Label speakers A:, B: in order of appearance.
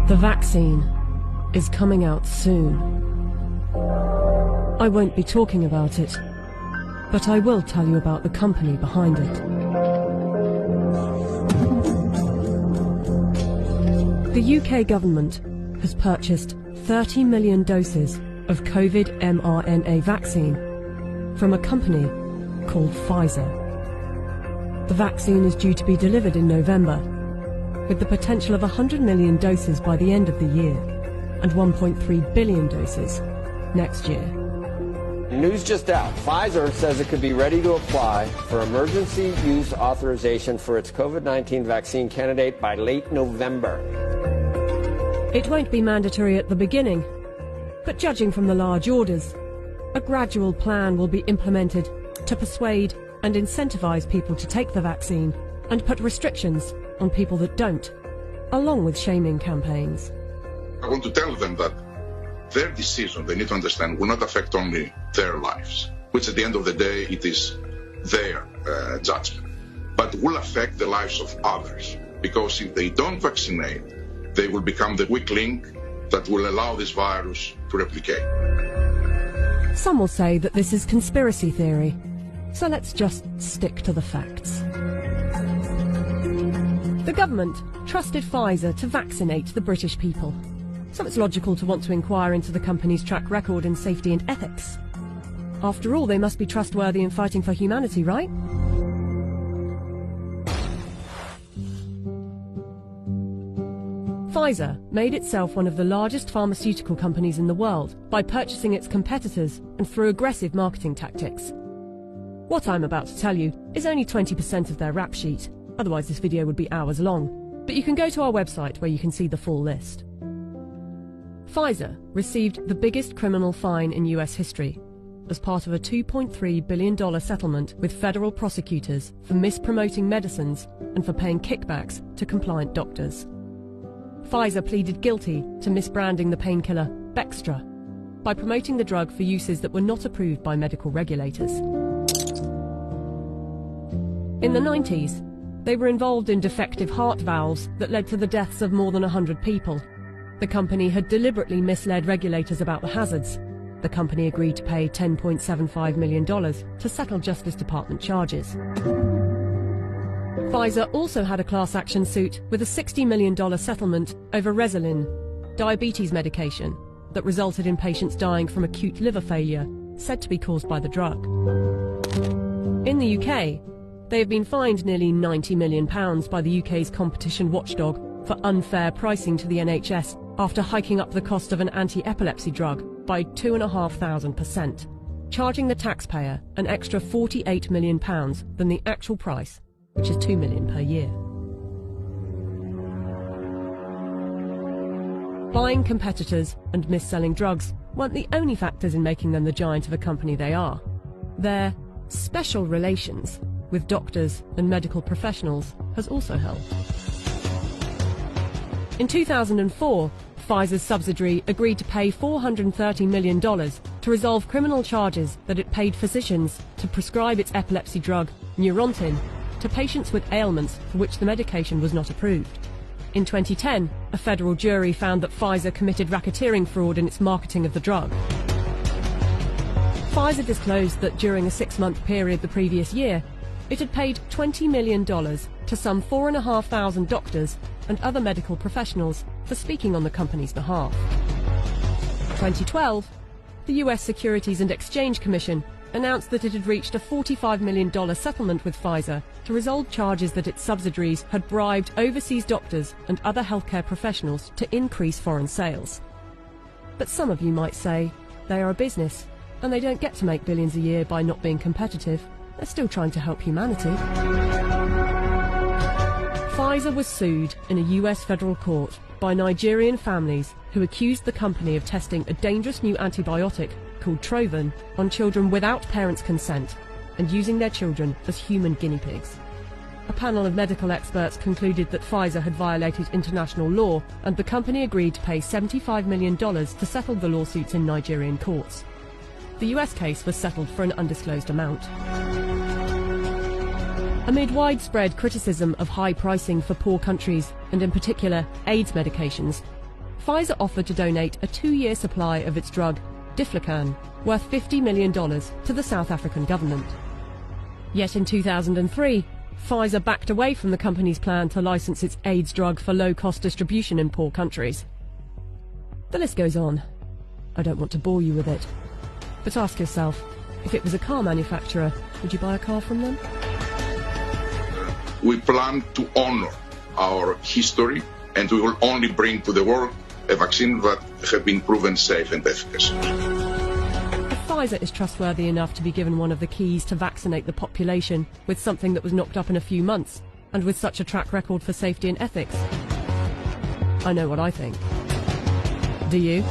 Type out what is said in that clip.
A: The vaccine is coming out soon. I won't be talking about it, but I will tell you about the company behind it. The UK government has purchased 30 million doses of COVID mRNA vaccine from a company called Pfizer. The vaccine is due to be delivered in November, with the potential of 100 million doses by the end of the year and 1.3 billion doses next year.
B: News just out. Pfizer says it could be ready to apply for emergency use authorization for its COVID-19 vaccine candidate by late November.
A: It won't be mandatory at the beginning, but judging from the large orders, a gradual plan will be implemented to persuade and incentivize people to take the vaccine and put restrictions on people that don't, along with shaming campaigns.
C: I want to tell them that their decision, they need to understand, will not affect only their lives, which at the end of the day, it is their judgment, but will affect the lives of others. Because if they don't vaccinate, they will become the weak link that will allow this virus to replicate.
A: Some will say that this is conspiracy theory, so let's just stick to the facts. The government trusted Pfizer to vaccinate the British people, so it's logical to want to inquire into the company's track record in safety and ethics. After all, they must be trustworthy in fighting for humanity, right? Pfizer made itself one of the largest pharmaceutical companies in the world by purchasing its competitors and through aggressive marketing tactics. What I'm about to tell you is only 20% of their rap sheet, otherwise this video would be hours long, but you can go to our website where you can see the full list. Pfizer received the biggest criminal fine in US history as part of a $2.3 billion settlement with federal prosecutors for mispromoting medicines and for paying kickbacks to compliant doctors. Pfizer pleaded guilty to misbranding the painkiller Bextra by promoting the drug for uses that were not approved by medical regulators. In the 90s, they were involved in defective heart valves that led to the deaths of more than 100 people. The company had deliberately misled regulators about the hazards. The company agreed to pay $10.75 million to settle Justice Department charges. Pfizer also had a class action suit with a $60 million settlement over Resolin, diabetes medication, that resulted in patients dying from acute liver failure, said to be caused by the drug. In the UK, they have been fined nearly £90 million by the UK's competition watchdog for unfair pricing to the NHS after hiking up the cost of an anti-epilepsy drug by 2,500%, charging the taxpayer an extra £48 million than the actual price, which is $2 million per year. Buying competitors and mis-selling drugs weren't the only factors in making them the giant of a company they are. Their special relations with doctors and medical professionals has also helped. In 2004, Pfizer's subsidiary agreed to pay $430 million to resolve criminal charges that it paid physicians to prescribe its epilepsy drug, Neurontin, to patients with ailments for which the medication was not approved. In 2010, a federal jury found that Pfizer committed racketeering fraud in its marketing of the drug. Pfizer disclosed that during a 6-month period the previous year, it had paid $20 million to some 4,500 doctors and other medical professionals for speaking on the company's behalf. In 2012, the US Securities and Exchange Commission announced that it had reached a $45 million settlement with Pfizer to resolve charges that its subsidiaries had bribed overseas doctors and other healthcare professionals to increase foreign sales. But some of you might say they are a business and they don't get to make billions a year by not being competitive. They're still trying to help humanity. Pfizer was sued in a US federal court by Nigerian families who accused the company of testing a dangerous new antibiotic called Trovan on children without parents' consent and using their children as human guinea pigs. A panel of medical experts concluded that Pfizer had violated international law, and the company agreed to pay $75 million to settle the lawsuits in Nigerian courts. The US case was settled for an undisclosed amount. Amid widespread criticism of high pricing for poor countries, and in particular AIDS medications, Pfizer offered to donate a 2-year supply of its drug, Diflucan, worth $50 million to the South African government. Yet in 2003, Pfizer backed away from the company's plan to license its AIDS drug for low-cost distribution in poor countries. The list goes on. I don't want to bore you with it. But ask yourself, if it was a car manufacturer, would you buy a car from them?
C: We plan to honor our history, and we will only bring to the world a vaccine that has been proven safe and efficacious.
A: If Pfizer is trustworthy enough to be given one of the keys to vaccinate the population with something that was knocked up in a few months, and with such a track record for safety and ethics, I know what I think. Do you?